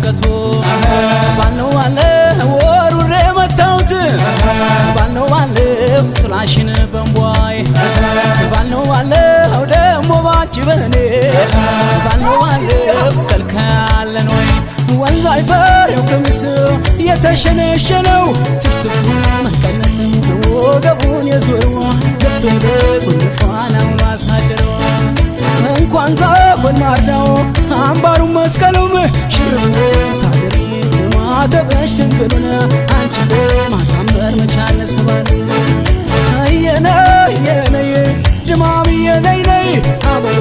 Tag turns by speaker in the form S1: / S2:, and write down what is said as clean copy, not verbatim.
S1: ድምቀቱ ባልነው ባለ ወሩሬ መታውት ባልነው ባለ ጥላሽን በንቧይ ባልነው ባለ ደሞ ባንቺ በኔ ባልነው ባለ ከልካለን ወይ ወንዝ አይፈሬው ከምስ የተሸነሸነው ትፍትፉ መቀነትም ወገቡን የዞረው ልቤ ጉንፋናው ማሳደረው እንኳን ዛጎን ማርዳው አምባሩ መስቀሉም ሽርብ ታደሪ ማተበሽ ድንግሉን አንቺ ማሳምበር መቻል ሰባል የነይ ድማም የነይ ነይ አበባ